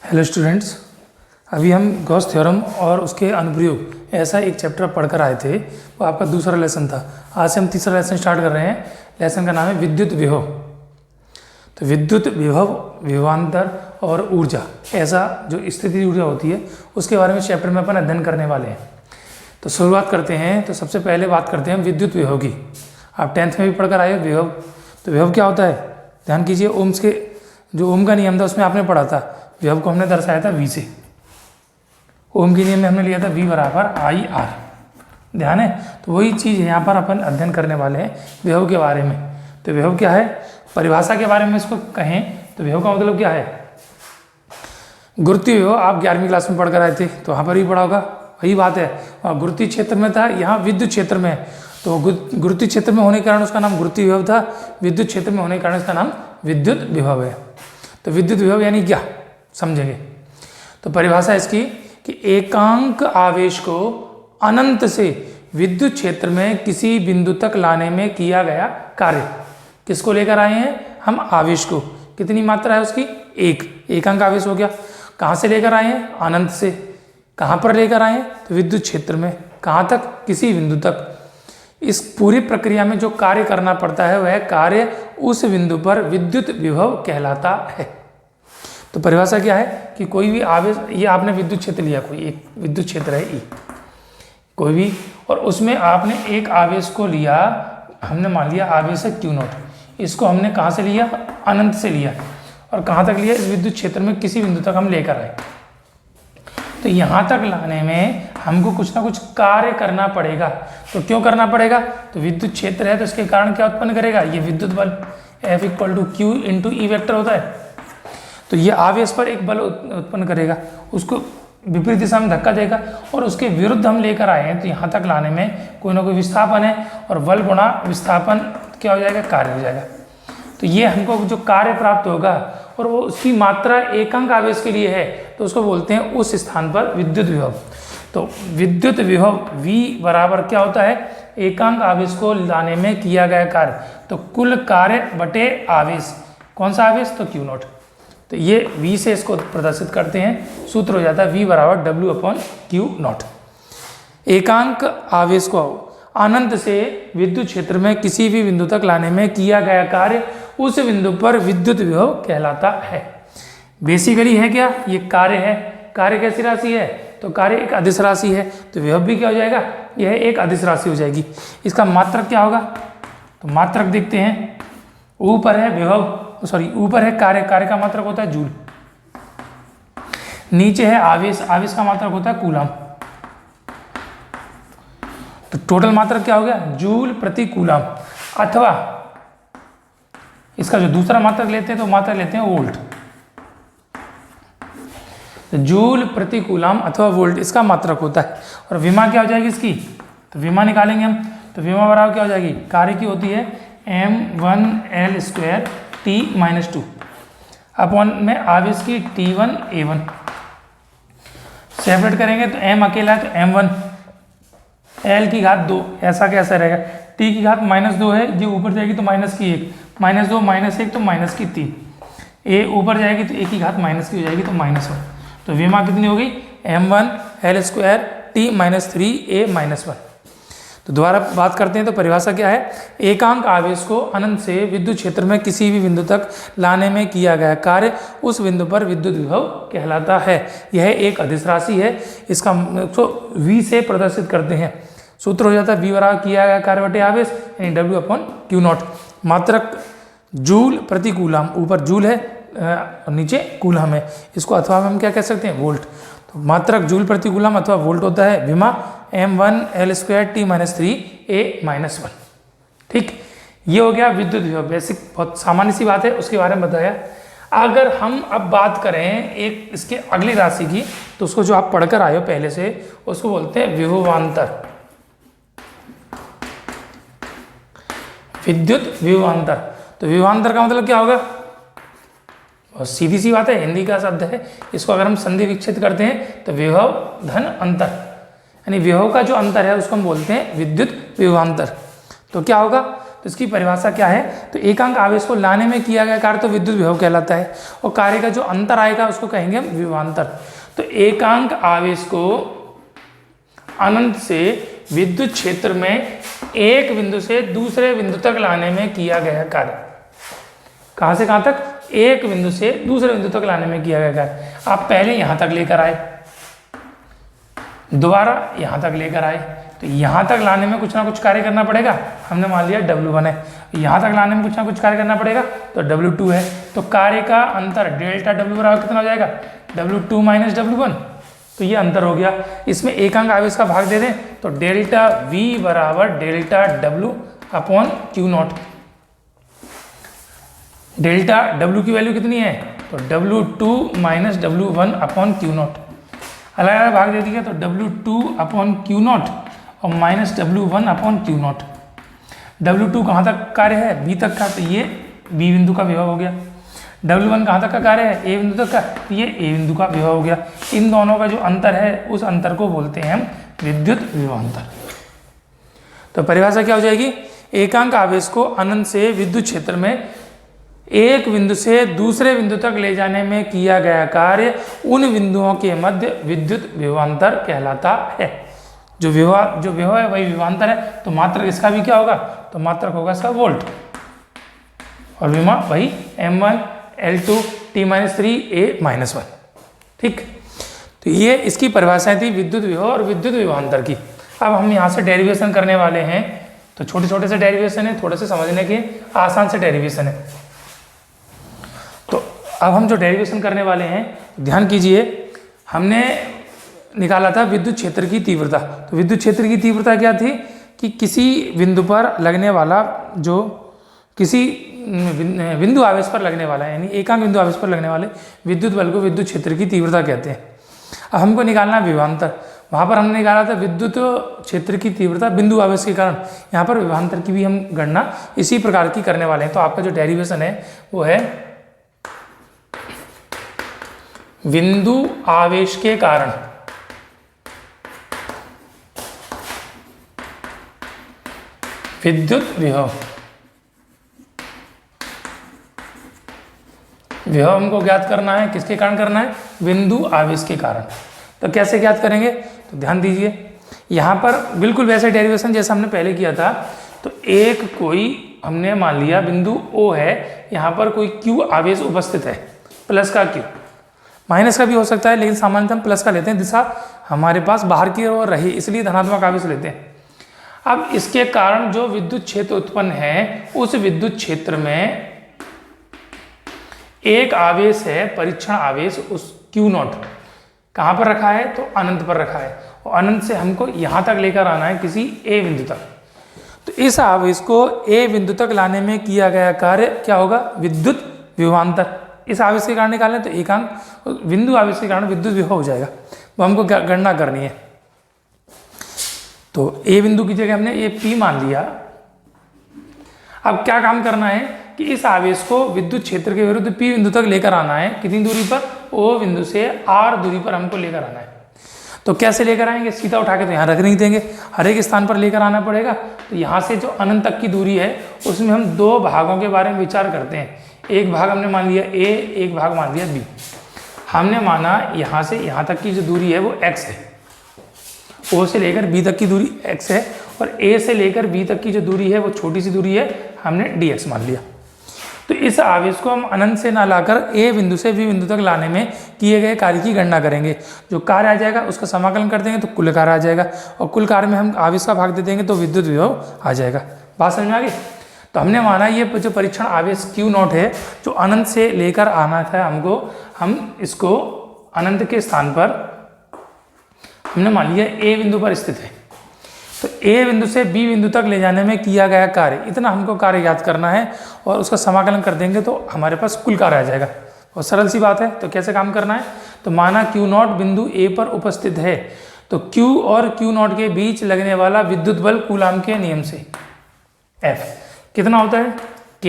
Hello students, अभी हम Gauss theorem और उसके अनुप्रयोग ऐसा एक चैप्टर पढ़कर आए थे। वो आपका दूसरा लेसन था। आज से हम तीसरा लेसन स्टार्ट कर रहे हैं। लेसन का नाम है विद्युत विभव। तो विद्युत विभव, विभवांतर और ऊर्जा, ऐसा जो स्थिति ऊर्जा होती है उसके बारे में चैप्टर में अपन अध्ययन करने वाले हैं। तो शुरुआत करते हैं। तो सबसे पहले बात करते हैं विद्युत विभव की। आप 10th में भी पढ़कर आए हो विभव। तो विभव क्या होता है, ध्यान कीजिए। ओम्स के जो ओम का नियम था उसमें आपने पढ़ा था, विभव को हमने दर्शाया था V से। ओम के नियम में हमने लिया था V बराबर IR, ध्यान है। तो वही चीज़ यहाँ पर अपन अध्ययन करने वाले हैं विभव के बारे में। तो विभव क्या है, परिभाषा के बारे में इसको कहें तो विभव का मतलब क्या है। गुरुत्वीय विभव आप 11वीं क्लास में पढ़कर आए थे, तो वहाँ पर भी पढ़ा होगा। वही बात है, और गुरुत्वीय क्षेत्र में था, यहाँ विद्युत क्षेत्र में है। तो गुरुत्वीय क्षेत्र में होने के कारण उसका नाम गुरुत्वीय विभव था, विद्युत क्षेत्र में होने के कारण इसका नाम विद्युत विभव है। तो विद्युत विभव यानी क्या, समझेंगे। तो परिभाषा इसकी कि एकांक आवेश को अनंत से विद्युत क्षेत्र में किसी बिंदु तक लाने में किया गया कार्य। किसको लेकर आए हैं हम, आवेश को। कितनी मात्रा है उसकी, एकांक आवेश हो गया। कहाँ से लेकर आए हैं, अनंत से। कहाँ पर लेकर आए हैं, तो विद्युत क्षेत्र में। कहाँ तक, किसी बिंदु तक। इस पूरी प्रक्रिया में जो कार्य करना पड़ता है वह कार्य उस बिंदु पर विद्युत विभव कहलाता है। तो परिभाषा क्या है कि कोई भी आवेश, ये आपने विद्युत क्षेत्र लिया, कोई एक विद्युत क्षेत्र है E, कोई भी, और उसमें आपने एक आवेश को लिया, हमने मान लिया आवेश है Q0। इसको हमने कहाँ से लिया, अनंत से लिया। और कहाँ तक लिया, इस विद्युत क्षेत्र में किसी बिंदु तक हम लेकर आए। तो यहाँ तक लाने में हमको कुछ ना कुछ कार्य करना पड़ेगा। तो क्यों करना पड़ेगा, तो विद्युत क्षेत्र है तो इसके कारण क्या उत्पन्न करेगा, ये विद्युत बल F = Q × E वेक्टर होता है। तो ये आवेश पर एक बल उत्पन्न करेगा, उसको विपरीत दिशा में धक्का देगा, और उसके विरुद्ध हम लेकर आए हैं। तो यहाँ तक लाने में कोई ना कोई विस्थापन है, और बल गुणा विस्थापन क्या हो जाएगा, कार्य हो जाएगा। तो ये हमको जो कार्य प्राप्त होगा और वो उसकी मात्रा एकांक आवेश के लिए है, तो उसको बोलते हैं उस स्थान पर विद्युत विभव। तो विद्युत विभव V बराबर क्या होता है, एकांक आवेश को लाने में किया गया कार्य। तो कुल कार्य बटे आवेश, कौन सा आवेश, तो Q0। तो ये V से इसको प्रदर्शित करते हैं। सूत्र हो जाता है V बराबर W/Q0। एकांक आवेश को अनंत से विद्युत क्षेत्र में किसी भी बिंदु तक लाने में किया गया कार्य उस बिंदु पर विद्युत विभव कहलाता है। बेसिकली है क्या, ये कार्य है। कार्य कैसी राशि है, तो कार्य एक अदिश राशि है। तो विभव भी क्या हो जाएगा, यह एक अदिश राशि हो जाएगी। इसका मात्रक क्या होगा, तो मात्रक देखते हैं। ऊपर है विभव, ऊपर है कार्य, कार्य का मात्रक होता है जूल। नीचे है आवेश, आवेश का मात्रक होता है कूलम। तो टोटल मात्रक क्या हो गया, जूल प्रति कूलम। अथवा इसका जो दूसरा मात्रक लेते हैं तो मात्रक लेते हैं वोल्ट। तो जूल प्रति कूलम अथवा वोल्ट इसका मात्रक होता है। और विमा क्या हो जाएगी इसकी, तो विमा निकालेंगे हम। तो विमा बराबर क्या हो जाएगी, कार्य की होती है m1L² T-2 अपॉन में आवेश की T1 A1। सेपरेट करेंगे तो m अकेला है तो m1, L की घात 2, ऐसा कैसा रहेगा। T की घात -2 है, जो ऊपर जाएगी तो -1, -2 -1 तो -3। A ऊपर जाएगी तो A की घात -की हो जाएगी तो -1। तो विमा कितनी हो गई, m1L² T-3 A-1। तो दोबारा बात करते हैं। तो परिभाषा क्या है, एकांक आवेश को अनंत से विद्युत क्षेत्र में किसी भी बिंदु तक लाने में किया गया कार्य उस बिंदु पर विद्युत विभव कहलाता है। यह एक अदिश राशि है। इसका V से प्रदर्शित करते हैं। सूत्र हो जाता है V बराबर किया गया कार्य बटे आवेश यानी W/Q0। मात्रक जूल प्रति कूलम, ऊपर जूल है और नीचे कूलम है। इसको अथवा हम क्या कह सकते हैं, वोल्ट। तो मात्रक जूल प्रति कूलम अथवा वोल्ट होता है विमा m1L² T-3 A-1। ठीक, ये हो गया विद्युत विभव। बेसिक, बहुत सामान्य सी बात है, उसके बारे में बताया। अगर हम अब बात करें एक इसके अगली राशि की, तो उसको जो आप पढ़कर आए हो पहले से, उसको बोलते हैं विभवांतर। विद्युत विभवांतर। तो विभवांतर का मतलब क्या होगा, बहुत सीधी सी बात है, हिंदी का शब्द है। इसको अगर हम संधि विच्छेद करते हैं तो विभव धन अंतर, यानी विभव का जो अंतर है उसको हम बोलते हैं विद्युत विभवांतर। तो क्या होगा, तो इसकी परिभाषा क्या है, तो एकांक आवेश को लाने में किया गया कार्य तो विद्युत विभव कहलाता है, और कार्य का जो अंतर आएगा उसको कहेंगे हम विभवांतर। तो एकांक आवेश को अनंत से विद्युत क्षेत्र में एक बिंदु से दूसरे बिंदु तक लाने में किया गया कार्य, कहां से कहां तक, एक बिंदु से दूसरे बिंदु तक लाने में किया गया कार्य। आप पहले यहां तक लेकर आए, दोबारा यहां तक लेकर आए, तो यहां तक लाने में कुछ ना कुछ कार्य करना पड़ेगा। हमने मान लिया W1 है, यहां तक लाने में कुछ ना कुछ कार्य करना पड़ेगा, तो W2 है। तो कार्य का अंतर डेल्टा W बराबर कितना हो जाएगा, W2 माइनस W1, तो ये अंतर हो गया। इसमें एकांक आवेश का भाग दे दें तो डेल्टा V बराबर delta W upon Q0। Delta W की वैल्यू कितनी है, तो W2 minus W1 upon Q0। अलग अलग भाग दे दिया तो W2 अपॉन Q0 और minus W1 upon Q0। W2 कहाँ तक कार्य है, B तक का, तो ये B बिंदु का विभव हो गया। W1 कहाँ तक का कार्य है, A बिंदु तक का, तो ये A बिंदु का विभव हो गया। इन दोनों का जो अंतर है उस अंतर को बोलते हैं हम विद्युत विभवांतर। तो परिभाषा क्या हो जाएगी, एकांक आवेश को अनंत से विद्युत क्षेत्र में एक बिंदु से दूसरे बिंदु तक ले जाने में किया गया कार्य उन बिंदुओं के मध्य विद्युत विभवांतर कहलाता है। जो विभव है वही विभवांतर है, तो मात्रक इसका भी क्या होगा, तो मात्रक होगा इसका वोल्ट, और विमा वही M1 L2 T-3 A-1। ठीक, तो ये इसकी परिभाषाएं थी विद्युत विभव और विद्युत विभवांतर की। अब हम यहाँ से डेरिवेशन करने वाले हैं, तो छोटे छोटे से डेरिवेशन है, थोड़े से समझने के आसान से डेरिवेशन है। तो अब हम जो डेरिवेशन करने वाले हैं ध्यान कीजिए, हमने निकाला था विद्युत क्षेत्र की तीव्रता। तो विद्युत क्षेत्र की तीव्रता क्या थी कि किसी बिंदु पर लगने वाला, जो किसी बिंदु आवेश पर लगने वाला है, यानी एकांक बिंदु आवेश पर लगने वाले विद्युत बल को विद्युत क्षेत्र की तीव्रता कहते हैं। अब हमको निकालना विभवांतर, वहाँ पर हमने निकाला था विद्युत क्षेत्र की तीव्रता बिंदु आवेश के कारण, यहाँ पर विभवांतर की भी हम गणना इसी प्रकार की करने वाले हैं। तो आपका जो डेरिवेशन है वो है बिंदु आवेश के कारण विद्युत विभव। विभव हमको ज्ञात करना है, किसके कारण करना है, बिंदु आवेश के कारण। तो कैसे ज्ञात करेंगे, तो ध्यान दीजिए, यहाँ पर बिल्कुल वैसे डेरिवेशन जैसा हमने पहले किया था। तो एक कोई हमने मान लिया बिंदु O है, यहाँ पर कोई Q आवेश उपस्थित है, प्लस का Q, माइनस का भी हो सकता है, लेकिन सामान्यतः हम प्लस का लेते हैं, दिशा हमारे पास बाहर की ओर रही, इसलिए धनात्मक आवेश लेते हैं। अब इसके कारण जो विद्युत क्षेत्र उत्पन्न है, उस विद्युत क्षेत्र में एक आवेश है, परीक्षण आवेश, उस Q0 कहाँ पर रखा है, तो अनंत पर रखा है, और अनंत से हमको यहाँ तक लेकर आना है किसी A बिंदु तक। तो इस आवेश को A बिंदु तक लाने में किया गया कार्य क्या होगा, विद्युत विभवांतर। इस आवेश के कारण निकालें तो एकांक बिंदु आवेश के कारण विद्युत विभव हो जाएगा, वो हमको गणना करनी है। तो A बिंदु की जगह हमने ये P मान लिया। अब क्या काम करना है कि इस आवेश को विद्युत क्षेत्र के विरुद्ध P बिंदु तक लेकर आना है, कितनी दूरी पर, O बिंदु से R दूरी पर हमको लेकर आना है। तो कैसे लेकर आएंगे, सीधा उठा के तो यहाँ रख नहीं देंगे, हर एक स्थान पर लेकर आना पड़ेगा। तो यहाँ से जो अनंत तक की दूरी है उसमें हम दो भागों के बारे में विचार करते हैं। एक भाग हमने मान लिया A, एक भाग मान लिया B। हमने माना यहाँ से यहाँ तक की जो दूरी है वो x है, O से लेकर B तक की दूरी x है, और A से लेकर B तक की जो दूरी है वो छोटी सी दूरी है, हमने dx मान लिया। तो इस आवेश को हम अनंत से ना लाकर A बिंदु से B बिंदु तक लाने में किए गए कार्य की गणना करेंगे। जो कार्य आ जाएगा उसका समाकलन कर देंगे तो कुल कार्य आ जाएगा, और कुल कार्य में हम आवेश का भाग दे देंगे तो विद्युत विभव आ जाएगा। बात समझ में आ गई। तो हमने माना ये जो परीक्षण आवेश Q0 है, जो अनंत से लेकर आना था हमको, हम इसको अनंत के स्थान पर हमने मान लिया A बिंदु पर स्थित है। तो A बिंदु से B बिंदु तक ले जाने में किया गया कार्य, इतना हमको कार्य याद करना है, और उसका समाकलन कर देंगे तो हमारे पास कुल कार्य आ जाएगा। बहुत सरल सी बात है। तो कैसे काम करना है, तो माना Q0 बिंदु A पर उपस्थित है, तो Q और Q0 के बीच लगने वाला विद्युत बल कूलाम के नियम से F कितना होता है, K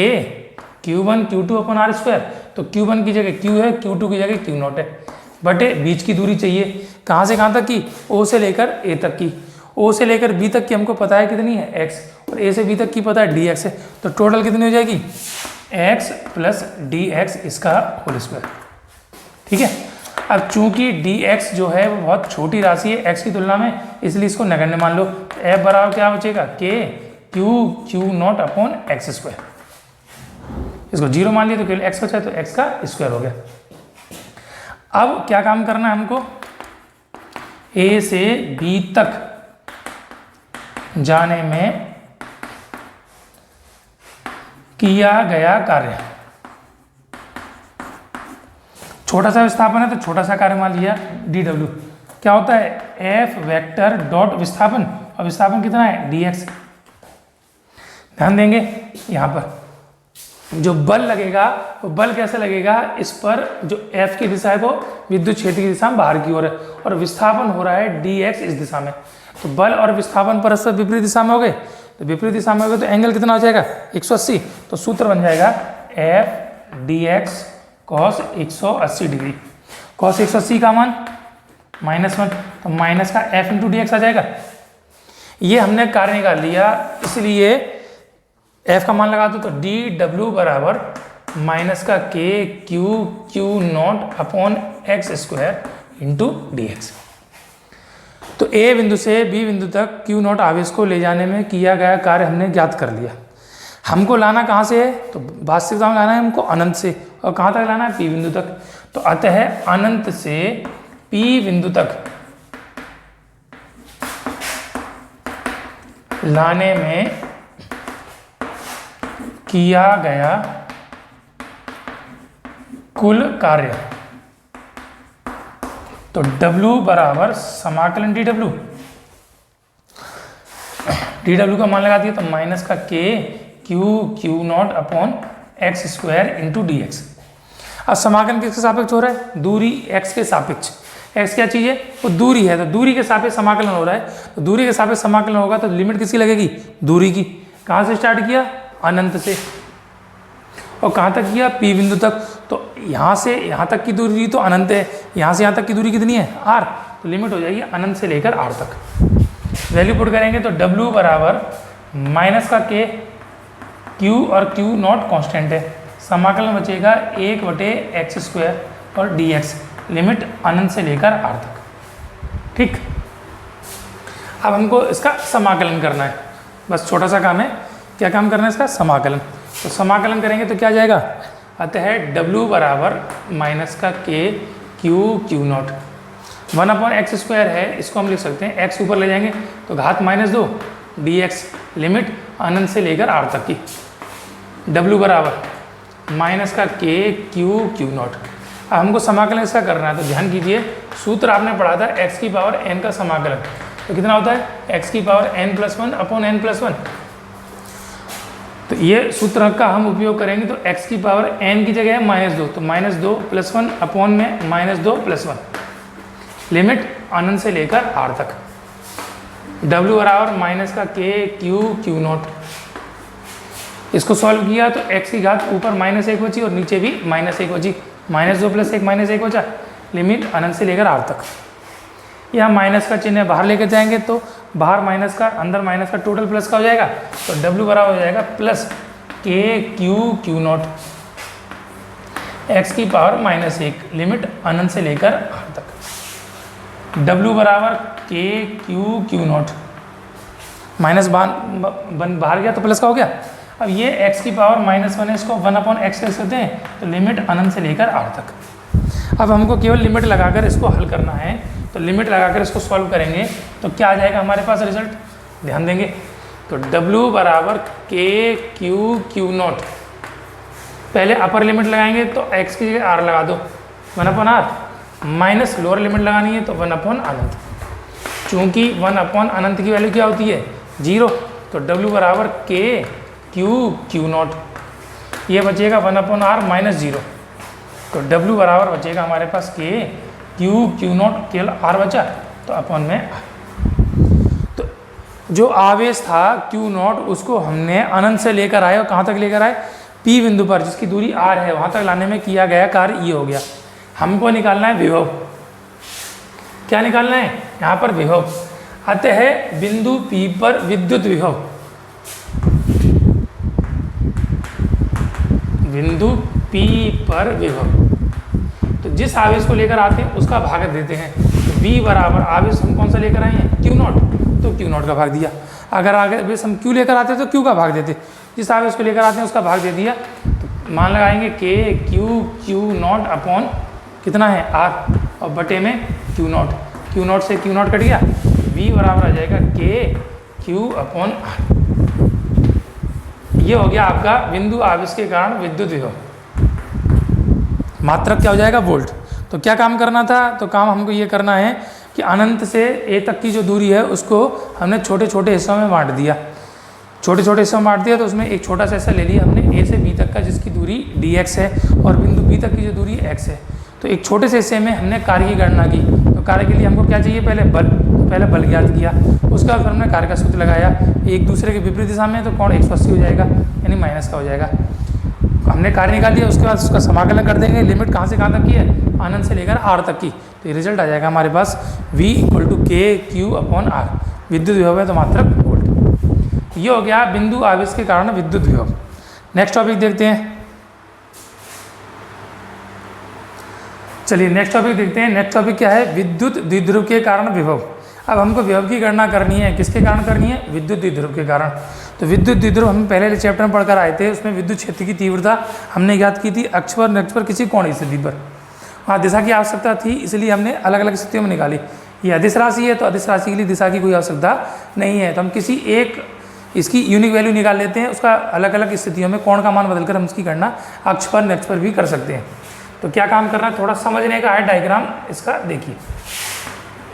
Q1 Q2 upon R square. तो Q1 की जगह Q है, Q2 की जगह Q0 है, बटे बीच की दूरी चाहिए, कहाँ से कहाँ तक की, O से लेकर A तक की। ओ से लेकर बी तक की हमको पता है कितनी है एक्स, और ए से बी तक की पता है डी एक्स है, तो टोटल कितनी हो जाएगी एक्स प्लस डी एक्स इसका होल स्क्वायर। ठीक है, अब चूंकि डी एक्स जो है वो बहुत छोटी राशि है एक्स की तुलना में, इसलिए इसको नगण्य मान लो। एफ बराबर क्या बचेगा के Q not upon x square. इसको जीरो मान लिया तो केवल एक्स बचा, तो एक्स का स्क्वायर हो गया। अब क्या काम करना है हमको, ए से बी तक जाने में किया गया कार्य, छोटा सा विस्थापन है तो छोटा सा कार्य मान लिया डी डब्ल्यू। क्या होता है एफ वेक्टर डॉट विस्थापन, और विस्थापन कितना है डी एक्स। ध्यान देंगे यहाँ पर जो बल लगेगा वो बल कैसे लगेगा, इस पर जो एफ की दिशा है वो विद्युत क्षेत्र की दिशा में बाहर की ओर है, और विस्थापन हो रहा है डी एक्स इस दिशा में। तो बल और विस्थापन परस्पर विपरीत दिशा में हो गए, तो विपरीत दिशा में हो गए तो एंगल कितना हो जाएगा 180। तो सूत्र बन जाएगा F D x cos 180 degree. Cos 180 का मान -1, तो माइनस का एफ इंटू डी एक्स आ जाएगा। ये हमने कार्य निकाल लिया, इसलिए एफ का मान लगा दो तो डी डब्ल्यू बराबर माइनस का के Q not upon x square into D x. तो ए बिंदु से बी बिंदु तक क्यू नॉट आवेश को ले जाने में किया गया कार्य हमने ज्ञात कर लिया। हमको लाना कहाँ से है, तो वास्तविकता में लाना है हमको अनंत से, और कहाँ तक लाना है पी बिंदु तक। तो अतः अनंत से पी बिंदु तक लाने में किया गया कुल कार्य, तो W बराबर समाकलन डी डब्ल्यू का मान लगा दिया, तो माइनस का के Q not upon x square into D x. अब समाकलन किसके सापेक्ष हो रहा है, दूरी x के सापेक्ष। x क्या चीज़ है, वो दूरी है, तो दूरी के सापेक्ष समाकलन हो रहा है, तो दूरी के सापेक्ष समाकलन होगा तो लिमिट किसकी लगेगी, दूरी की। कहाँ से स्टार्ट किया, अनंत से, और कहाँ तक किया पी बिंदु तक। तो यहाँ से यहाँ तक की दूरी तो अनंत है, यहाँ से यहाँ तक की दूरी कितनी है r, तो लिमिट हो जाएगी अनंत से लेकर r तक। वैल्यू पुट करेंगे तो W बराबर माइनस का के, Q और Q नॉट कांस्टेंट है, समाकलन बचेगा 1/x स्क्वायर और dx, लिमिट अनंत से लेकर r तक। ठीक, अब हमको इसका समाकलन करना है, बस छोटा सा काम है। क्या काम करना है इसका, समाकलन। तो समाकलन करेंगे तो क्या जाएगा, अतः W बराबर माइनस का के क्यू नॉट 1/x स्क्वायर है, इसको हम लिख सकते हैं x ऊपर ले जाएंगे तो घात -2 dx, लिमिट अनंत से लेकर r तक की। W बराबर माइनस का के क्यू नॉट। अब हमको समाकलन इसका करना है, तो ध्यान कीजिए सूत्र आपने पढ़ा था x की पावर n का समाकलन, तो कितना होता है x की पावर n+1 अपॉन n+1। तो ये सूत्र का हम उपयोग करेंगे, तो x की पावर n की जगह है -2, तो -2 + 1 अपॉन में -2 + 1, लिमिट अनंत से लेकर r तक। W बराबर माइनस का के क्यू नॉट, इसको सॉल्व किया तो x की घात ऊपर -1 बची और नीचे भी -1 बची, -2 + 1 -1 बचा, लिमिट अनंत से लेकर r तक। यहाँ माइनस का चिन्ह बाहर लेकर जाएंगे तो बाहर माइनस का, अंदर माइनस का, टोटल प्लस का हो जाएगा, तो W बराबर हो जाएगा प्लस के क्यू नॉट x की पावर -1, लिमिट अनंत से लेकर r तक। W बराबर के क्यू नॉट, माइनस बाहर गया तो प्लस का हो गया। अब ये x की पावर -1 है, इसको 1/x कह सकते हैं, तो लिमिट अनंत से लेकर r तक। अब हमको केवल लिमिट लगाकर इसको हल करना है, तो लिमिट लगाकर इसको सॉल्व करेंगे तो क्या आ जाएगा हमारे पास रिजल्ट, ध्यान देंगे। तो W बराबर के क्यू नॉट, पहले अपर लिमिट लगाएंगे तो x की जगह r लगा दो 1/r, माइनस लोअर लिमिट लगानी है तो 1/अनंत। चूँकि 1/अनंत की वैल्यू क्या होती है 0, तो W बराबर के क्यू नॉट, ये बचेगा 1/r -0, तो W बराबर बचेगा हमारे पास के क्यू नॉट, केवल r बचा तो अपॉन में। तो जो आवेश था क्यू नॉट उसको हमने अनंत से लेकर आए, और कहाँ तक लेकर आए, P बिंदु पर जिसकी दूरी r है वहाँ तक लाने में किया गया कार्य ये हो गया। हमको निकालना है विभव। क्या निकालना है यहाँ पर, विभव। अतः बिंदु P पर विद्युत विभव, बिंदु P पर विभव, तो जिस आवेश को लेकर आते हैं उसका भाग देते हैं। तो V बराबर आवेश हम कौन सा लेकर आए हैं, Q नॉट, तो Q नॉट का भाग दिया। अगर आवेश हम Q लेकर आते हैं तो Q का भाग देते, जिस आवेश को लेकर आते हैं उसका भाग दे दिया। तो मान लगाएंगे K Q नॉट अपॉन कितना है R, और बटे में Q नॉट से Q नॉट कट गया, V बराबर आ जाएगा K Q अपॉन R। ये हो गया आपका बिंदु आवेश के कारण विद्युत विभव। मात्रक क्या हो जाएगा, वोल्ट। तो क्या काम करना था, तो काम हमको ये करना है कि अनंत से ए तक की जो दूरी है उसको हमने छोटे छोटे हिस्सों में बांट दिया, छोटे छोटे हिस्सों में बांट दिया। तो उसमें एक छोटा सा हिस्सा ले लिया हमने ए से बी तक का, जिसकी दूरी dx है, और बिंदु बी तक की जो दूरी x है। तो एक छोटे से हिस्से में हमने कार्य की गणना की। तो कार्य के लिए हमको क्या चाहिए, पहले बल, तो पहले बल ज्ञात किया, उसके बाद फिर हमने कार्य का सूत्र लगाया। एक दूसरे के विपरीत दिशा में तो कोण 180 हो जाएगा, यानी माइनस का हो जाएगा। हमने कार्य निकाल लिया, उसके बाद उसका समाकलन कर देंगे। लिमिट कहाँ से कहाँ तक की है, अनंत से लेकर r तक की। तो ये रिजल्ट आ जाएगा हमारे पास V = KQ अपॉन R। विद्युत विभव है तो मात्रक वोल्ट। ये हो गया बिंदु आवेश के कारण विद्युत विभव। नेक्स्ट टॉपिक देखते हैं। चलिए नेक्स्ट टॉपिक देखते हैं। नेक्स्ट टॉपिक क्या है, विद्युत द्विध्रुव के कारण विभव। अब हमको विभव की गणना करनी है, किसके कारण करनी है, विद्युत द्विध्रुव के कारण। तो विद्युत द्विध्रुव हम पहले चैप्टर में पढ़कर आए थे, उसमें विद्युत क्षेत्र की तीव्रता हमने ज्ञात की थी अक्ष पर निरक्ष पर किसी कोणीय स्थिति पर। वहाँ दिशा की आवश्यकता थी, इसलिए हमने अलग अलग स्थितियों में निकाली। ये अदिश राशि है, तो अदिश राशि के लिए दिशा की कोई आवश्यकता नहीं है, तो हम किसी एक इसकी यूनिक वैल्यू निकाल लेते हैं। उसका अलग अलग स्थितियों में कोण का मान बदलकर हम इसकी गणना अक्ष पर निरक्ष पर भी कर सकते हैं। तो क्या काम करना है, थोड़ा समझने का है डायग्राम इसका। देखिए,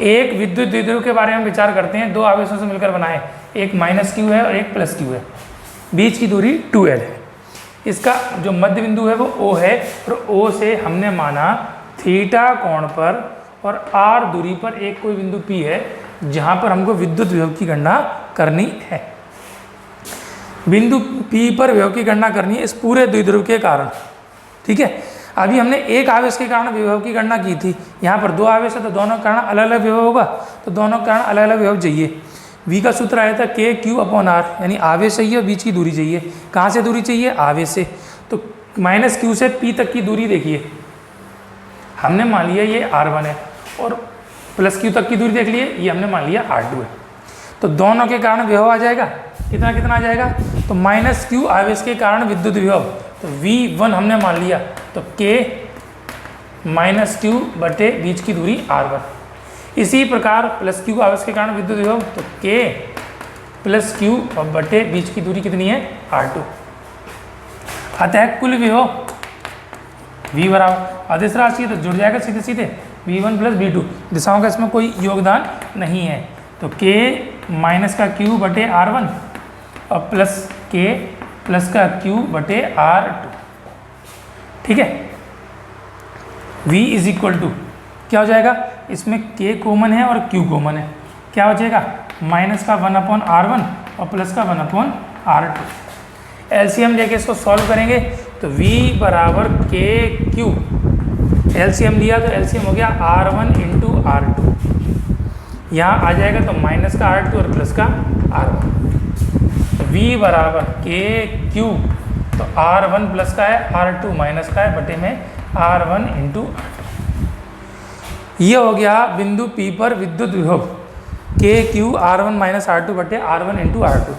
एक विद्युत द्विध्रुव के बारे में विचार करते हैं। दो आवेशों से मिलकर बना है, एक -Q है और एक +Q है। बीच की दूरी 2L है। इसका जो मध्य बिंदु है वो O है, और O से हमने माना थीटा कोण पर और R दूरी पर एक कोई बिंदु P है, जहाँ पर हमको विद्युत विभव की गणना करनी है। बिंदु P पर विभव की गणना करनी है इस पूरे द्विध्रुव के कारण। ठीक है, अभी हमने एक आवेश के कारण विभव की गणना की थी। यहाँ पर दो आवेश है तो दोनों के कारण अलग अलग विभव होगा, तो दोनों के कारण अलग अलग विभव चाहिए। V का सूत्र आया था KQ अपॉन R, यानी आवेश चाहिए और बीच की दूरी चाहिए। कहाँ से दूरी चाहिए, आवेश से। तो -Q से P तक की दूरी देखिए, हमने मान लिया ये R1 है, और +Q तक की दूरी देख लिए, ये हमने मान लिया R2 है। तो दोनों के कारण विभव आ जाएगा, कितना कितना आ जाएगा, तो -Q आवेश के कारण विद्युत विभव, तो V1 हमने मान लिया, तो K -Q बटे बीच की दूरी R1। इसी प्रकार +Q आवेश के कारण विद्युत विभव, तो K +Q और बटे बीच की दूरी कितनी है, R2। अतः कुल विभव V बराबर अदिश राशि है तो जुड़ जाएगा सीधे सीधे V1 + V2। दिशाओं का इसमें कोई योगदान नहीं है, तो K -Q बटे R1 और K +Q बटे R2। ठीक है, V = क्या हो जाएगा, इसमें K कॉमन है और Q कॉमन है, क्या हो जाएगा, -1/R1 और +1/R2। एलसीएम लेके इसको सॉल्व करेंगे तो V बराबर KQ, एलसीएम लिया तो एलसीएम हो गया R1 × R2। यहाँ आ जाएगा तो माइनस का R2 और प्लस का R1। तो V बराबर KQ, तो R1 प्लस का है, R2 माइनस का है, बटे में R1 × R2। ये हो गया बिंदु P पर विद्युत विभव KQ R1 - R2 बटे R1 × R2।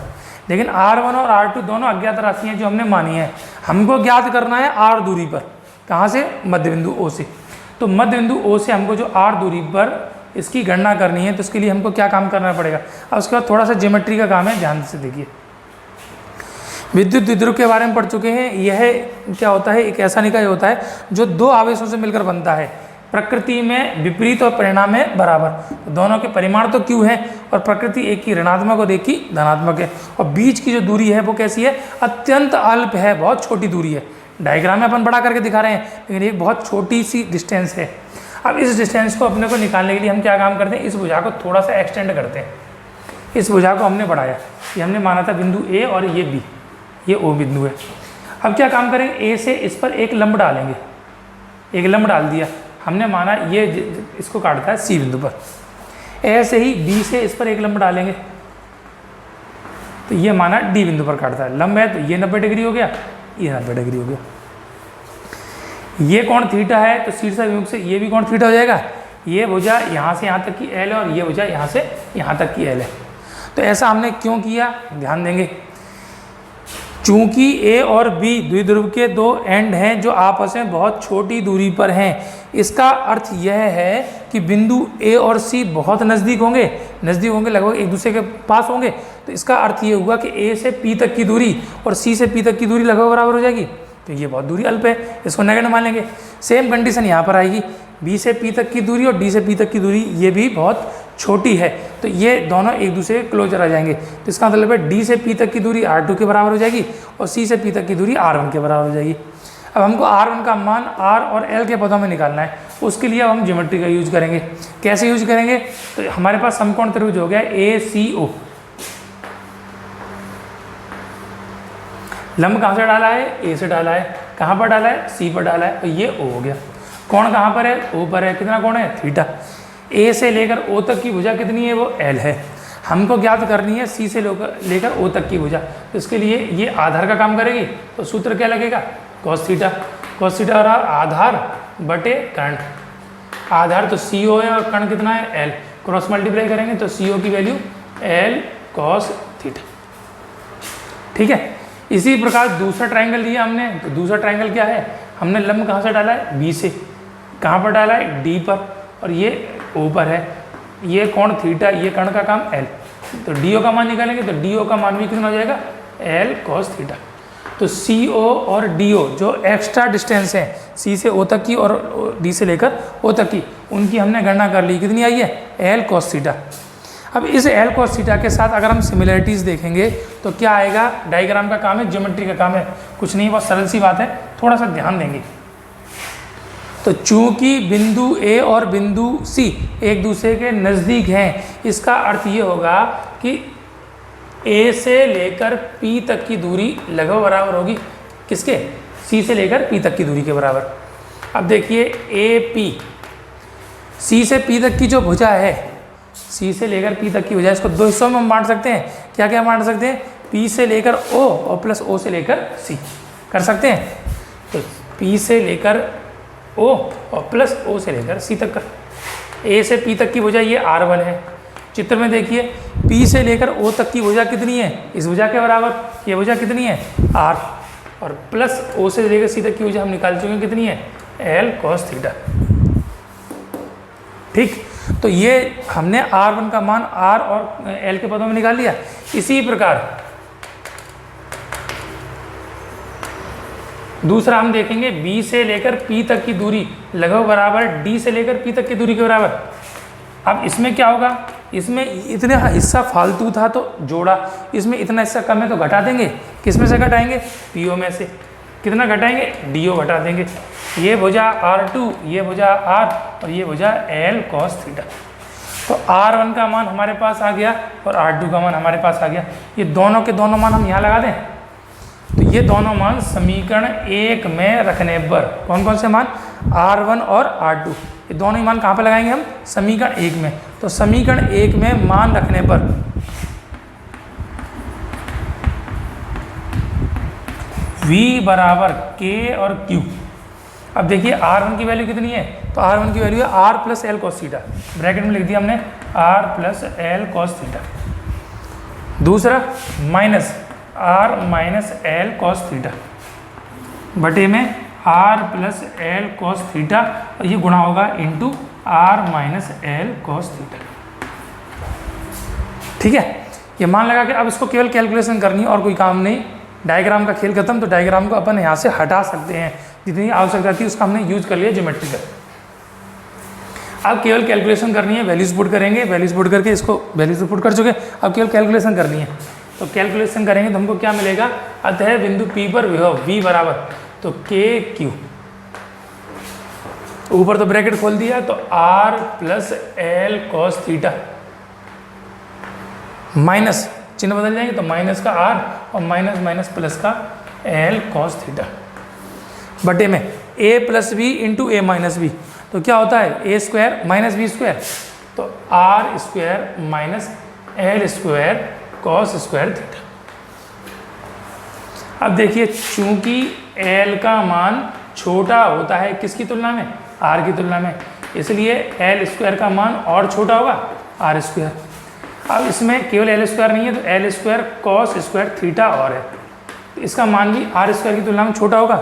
लेकिन R1 और R2 दोनों अज्ञात राशियाँ जो हमने मानी है, हमको ज्ञात करना है R दूरी पर। कहाँ से, मध्य बिंदु O से। तो मध्य बिंदु O से हमको जो R दूरी पर इसकी गणना करनी है, तो उसके लिए हमको क्या काम करना पड़ेगा। अब उसके बाद थोड़ा सा ज्योमेट्री का काम है, ध्यान से देखिए। विद्युत द्विध्रुव के बारे में पढ़ चुके हैं। यह क्या होता है, एक ऐसा निकाय होता है जो दो आवेशों से मिलकर बनता है। प्रकृति में विपरीत और परिणाम में बराबर, दोनों के परिमाण तो Q है और प्रकृति एक की ऋणात्मक और एक की धनात्मक है। और बीच की जो दूरी है वो कैसी है, अत्यंत अल्प है, बहुत छोटी दूरी है। डायग्राम में अपन बड़ा करके दिखा रहे हैं, लेकिन एक बहुत छोटी सी डिस्टेंस है। अब इस डिस्टेंस को अपने को निकालने के लिए हम क्या काम करते हैं, इस भुजा को थोड़ा सा एक्सटेंड करते हैं। इस भुजा को हमने बढ़ाया, ये हमने माना था बिंदु A और ये B, ये O बिंदु है। अब क्या काम करेंगे, A से इस पर एक लंब डालेंगे, एक लंब डाल दिया। हमने माना ये इसको काटता है C बिंदु पर। ऐसे ही बी से इस पर एक लंब डालेंगे तो ये माना डी बिंदु पर काटता है। लंब है तो ये 90 डिग्री हो गया, ये 90 डिग्री हो गया। ये कोण थीटा है तो शीर्ष अभिमुख से ये भी कोण थीटा हो जाएगा। ये भुजा यहाँ से यहाँ तक की एल है और ये भुजा यहाँ से यहाँ तक की एल है। तो ऐसा हमने क्यों किया, ध्यान देंगे। चूंकि ए और बी द्विध्रुव के दो एंड हैं जो आपस में बहुत छोटी दूरी पर हैं, इसका अर्थ यह है कि बिंदु ए और सी बहुत नज़दीक होंगे, लगभग एक दूसरे के पास होंगे। तो इसका अर्थ ये हुआ कि ए से पी तक की दूरी और सी से पी तक की दूरी लगभग बराबर हो जाएगी। तो ये बहुत दूरी अल्प है, इसको नेगेटिव मान लेंगे। सेम कंडीशन यहाँ पर आएगी, बी से पी तक की दूरी और डी से पी तक की दूरी ये भी बहुत छोटी है, तो ये दोनों एक दूसरे के क्लोजर आ जाएंगे। तो इसका मतलब है डी से पी तक की दूरी R2 के बराबर हो जाएगी और सी से पी तक की दूरी R1 के बराबर हो जाएगी। अब हमको R1 का मान R और L के पदों में निकालना है, उसके लिए अब हम ज्योमेट्री का यूज करेंगे। कैसे यूज करेंगे, तो हमारे पास समकोण त्रिभुज हो गया ACO। लंब कहाँ से डाला है, ए से डाला है। कहाँ पर डाला है, सी पर डाला है, तो ये O हो गया। कोण कहाँ पर है, O पर है। कितना कोण है, थीटा। ए से लेकर O तक की भुजा कितनी है, वो L है। हमको ज्ञात करनी है सी से लेकर O तक की भुजा, तो इसके लिए ये आधार का काम करेगी। तो सूत्र क्या लगेगा, cos थीटा। cos थीटा और आधार बटे कर्ण। आधार तो CO है और कर्ण कितना है, L। क्रॉस मल्टीप्लाई करेंगे तो CO की वैल्यू L cos थीटा। ठीक है। इसी प्रकार दूसरा ट्रायंगल लिया हमने, तो दूसरा ट्रायंगल क्या है, हमने लंब कहाँ से डाला है, बी से। कहाँ पर डाला है, डी पर, और ये O पर है। ये कोण थीटा, ये कर्ण का काम L। तो DO का मान निकालेंगे तो DO का मान भी कितना हो जाएगा, L cos थीटा। तो CO और DO जो एक्स्ट्रा डिस्टेंस है C से O तक की और D से लेकर O तक की, उनकी हमने गणना कर ली। कितनी आई है, L cos थीटा। अब इस L cos थीटा के साथ अगर हम सिमिलरिटीज़ देखेंगे तो क्या आएगा, डायग्राम का काम है, ज्योमेट्री का काम है, कुछ नहीं, बहुत सरल सी बात है, थोड़ा सा ध्यान देंगे। तो चूंकि बिंदु A और बिंदु C एक दूसरे के नज़दीक हैं, इसका अर्थ ये होगा कि A से लेकर P तक की दूरी लगभग बराबर होगी किसके, C से लेकर P तक की दूरी के बराबर। अब देखिए AP, C से P तक की जो भुजा है, C से लेकर P तक की भुजा, इसको दो हिस्सों में हम बांट सकते हैं। क्या क्या बांट सकते हैं, P से लेकर O और प्लस O से लेकर C कर सकते हैं। तो P से लेकर O और प्लस O से लेकर C तक का। A से P तक की भुजा ये R1 है। चित्र में देखिए P से लेकर O तक की भुजा कितनी है, इस भुजा के बराबर, ये भुजा कितनी है, R, और प्लस O से लेकर C तक की भुजा हम निकाल चुके हैं, कितनी है, L cos थीटा। ठीक, तो ये हमने R1 का मान R और L के पदों में निकाल लिया। इसी प्रकार दूसरा हम देखेंगे, B से लेकर P तक की दूरी लगभग बराबर D से लेकर P तक की दूरी के बराबर। अब इसमें क्या होगा, इसमें इतना हिस्सा फालतू था तो जोड़ा, इसमें इतना हिस्सा कम है तो घटा देंगे। किस में से घटाएंगे, PO में से। कितना घटाएंगे, DO घटा देंगे। ये भुजा R2, ये भुजा R और ये भुजा L cos थीटा। तो R1 का मान हमारे पास आ गया और R2 का मान हमारे पास आ गया। ये दोनों के दोनों मान हम यहाँ लगा दें, तो ये दोनों मान समीकरण 1 में रखने पर, कौन कौन से मान, R1 और R2, ये दोनों ही मान कहाँ पर लगाएंगे हम, समीकरण 1 में। तो समीकरण 1 में मान रखने पर V बराबर K और Q। अब देखिए R1 की वैल्यू कितनी है, तो R1 की वैल्यू है R plus L cos theta, bracket में लिख दिया हमने R plus L cos theta. दूसरा minus R minus L cos theta बटे में R plus L cos theta, और ये गुणा होगा into R minus L cos theta. ठीक है, ये मान लगा के अब इसको केवल कैलकुलेशन करनी है और कोई काम नहीं। डायग्राम का खेल खत्म, तो डायग्राम को अपन यहाँ से हटा सकते हैं, जितनी आवश्यकता थी उसका हमने यूज कर लिया ज्योमेट्री का। अब केवल कैलकुलेशन करनी है, वैल्यूज पुट करेंगे, वैल्यूज पुट करके इसको वैल्यूज पुट कर चुके, अब केवल कैलकुलेशन करनी है। तो कैलकुलेशन करेंगे तो हमको क्या मिलेगा, अतः बिंदु P पर विभव V बराबर, तो KQ, ऊपर तो ब्रैकेट खोल दिया, तो R plus L cos theta, minus चिन्ह बदल जाएंगे तो माइनस का R और माइनस माइनस प्लस का L cos थीटा बटे में A plus B into A minus B. तो क्या होता है, A square minus B square, तो R square minus L square cos square theta. अब देखिए, चूंकि एल का मान छोटा होता है किसकी तुलना में, आर की तुलना में, इसलिए एल स्क्वायर का मान और छोटा होगा आर स्क्वायर। अब इसमें केवल एल स्क्वायर नहीं है, तो L square cos square theta और है, तो इसका मान भी आर स्क्वायर की तुलना में छोटा होगा।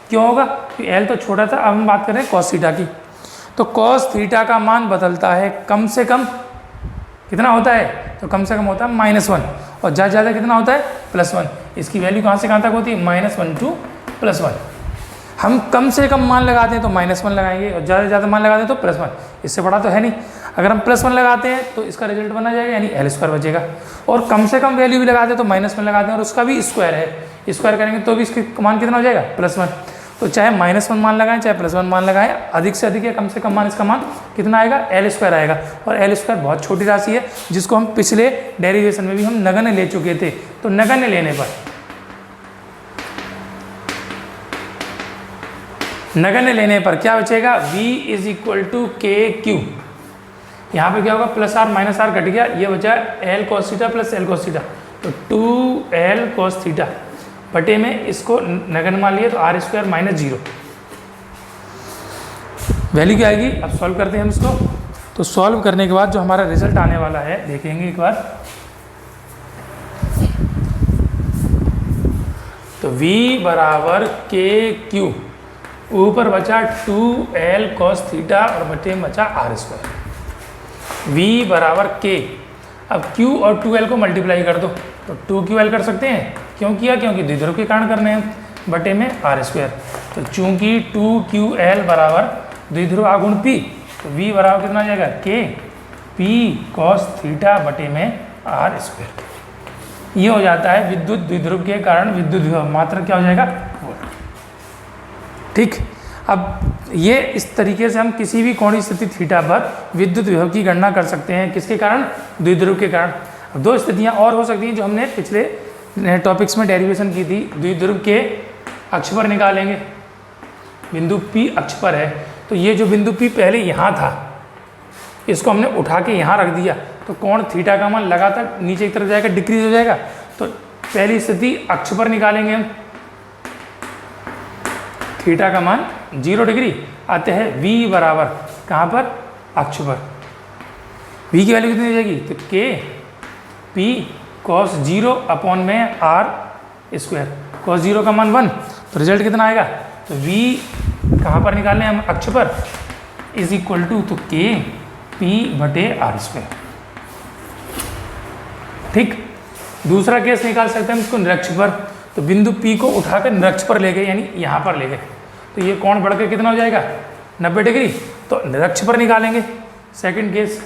क्यों होगा, क्योंकि एल तो छोटा था। अब हम बात कर रहे हैं कॉस थीटा की, तो कॉस थीटा का मान बदलता है कम से कम, कितना होता है, तो कम से कम होता है -1, और ज़्यादा ज़्यादा कितना होता है +1। इसकी वैल्यू कहाँ से कहाँ तक होती है, -1 to +1। हम कम से कम मान लगाते हैं तो -1 लगाएंगे, और ज़्यादा से ज़्यादा मान लगाते हैं तो +1, इससे बड़ा तो है नहीं। अगर हम +1 लगाते हैं तो इसका रिजल्ट बना जाएगा, यानी एल स्क्वायर बचेगा। और कम से कम वैल्यू भी लगाते हैं तो -1 लगाते हैं, और उसका भी स्क्वायर है, स्क्वायर करेंगे तो भी इसका मान कितना हो जाएगा, +1। तो चाहे -1 मान लगाएं चाहे +1 मान लगाएं, अधिक से अधिक या कम से कम मान, इसका मान कितना आएगा, एल स्क्वायर आएगा। और एल स्क्वायर बहुत छोटी राशि है, जिसको हम पिछले डेरिवेशन में भी हम नगण्य ले चुके थे। तो नगण्य लेने पर, नगण्य लेने पर क्या बचेगा, v = KQ। यहाँ पे क्या होगा, +r -r कट गया, ये बचा l cos theta plus l cos theta, तो 2l cos थीटा बटे में इसको नगण्य मान लिया, तो r स्क्वायर -0 वैल्यू क्या आएगी। अब सॉल्व करते हैं हम इसको। तो सॉल्व करने के बाद जो हमारा रिजल्ट आने वाला है देखेंगे एक बार। तो v = KQ, ऊपर बचा 2l cos थीटा और बटे में बचा r स्क्वायर। v = K, अब q और 2l को मल्टीप्लाई कर दो, तो 2ql कर सकते हैं। क्यों किया, क्योंकि द्विध्रुव के कारण करने हैं, बटे में r स्क्वायर। तो चूंकि 2ql बराबर द्विध्रुव आगुण p, तो v बराबर कितना आ जाएगा, K p cos थीटा बटे में r स्क्वायर। ये हो जाता है विद्युत द्विध्रुव के कारण विद्युत विभव, मात्रा क्या हो जाएगा, वोल्ट। ठीक, अब ये इस तरीके से हम किसी भी कोणीय स्थिति थीटा पर विद्युत विभव की गणना कर सकते हैं, किसके कारण, द्विध्रुव के कारण। अब दो स्थितियां और हो सकती हैं जो हमने पिछले टॉपिक्स में डेरिवेशन की थी। द्विध्रुव के अक्ष पर निकालेंगे, बिंदु P अक्ष पर है, तो ये जो बिंदु P पहले यहाँ था, इसको हमने उठा के यहाँ रख दिया, तो कोण थीटा का मान लगातार नीचे की तरफ जाएगा, डिक्रीज हो जाएगा। तो पहली स्थिति अक्ष पर निकालेंगे हम, थीटा का मान 0 डिग्री आते हैं। v बराबर कहाँ पर, अक्ष पर, v की वैल्यू कितनी हो जाएगी, तो K P cos 0 अपॉन में r स्क्वायर, cos 0 का मान 1, तो रिजल्ट कितना आएगा, तो v कहाँ पर निकालने हम, अक्ष पर, = तो K P बटे r स्क्वायर। ठीक, दूसरा केस निकाल सकते हैं हम इसको निरक्ष पर। तो बिंदु P को उठाकर निरक्ष पर ले गए, यानी यहाँ पर ले गए, तो ये कोण बढ़कर कितना हो जाएगा, 90 डिग्री। तो निरक्ष पर निकालेंगे सेकंड केस।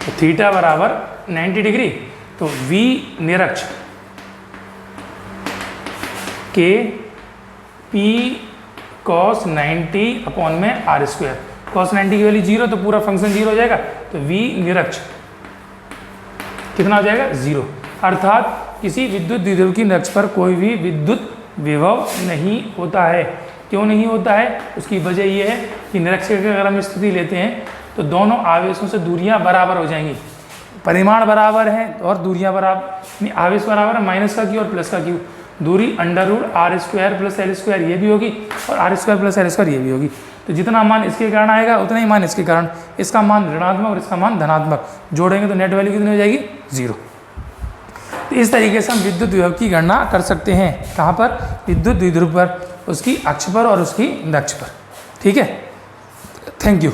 तो थीटा बराबर 90 डिग्री, तो v निरक्ष K P cos 90 upon में r स्क्वायर। cos 90 की वैल्यू 0, तो पूरा फंक्शन 0 हो जाएगा, तो v निरक्ष कितना हो जाएगा, 0। अर्थात किसी विद्युत द्विध्रुव की निरक्ष पर कोई भी विद्युत विभव नहीं होता है। क्यों नहीं होता है, उसकी वजह यह है कि निरक्ष की अगर हम स्थिति लेते हैं तो दोनों आवेशों से दूरियां बराबर हो जाएंगी, परिमाण बराबर है और दूरियां बराबर, आवेश बराबर है, माइनस का क्यू और प्लस का क्यू। दूरी √r² प्लस l² ये भी होगी, और r² प्लस l² ये भी होगी। तो जितना मान इसके कारण आएगा उतना ही मान इसके कारण, इसका मान ऋणात्मक और इसका मान धनात्मक, जोड़ेंगे तो नेट वैल्यू कितनी हो जाएगी, 0। तो इस तरीके से हम विद्युत विभव की गणना कर सकते हैं, कहाँ पर, विद्युत द्विध्रुव पर, उसकी अक्ष पर और उसकी निरक्ष पर। ठीक है, थैंक यू।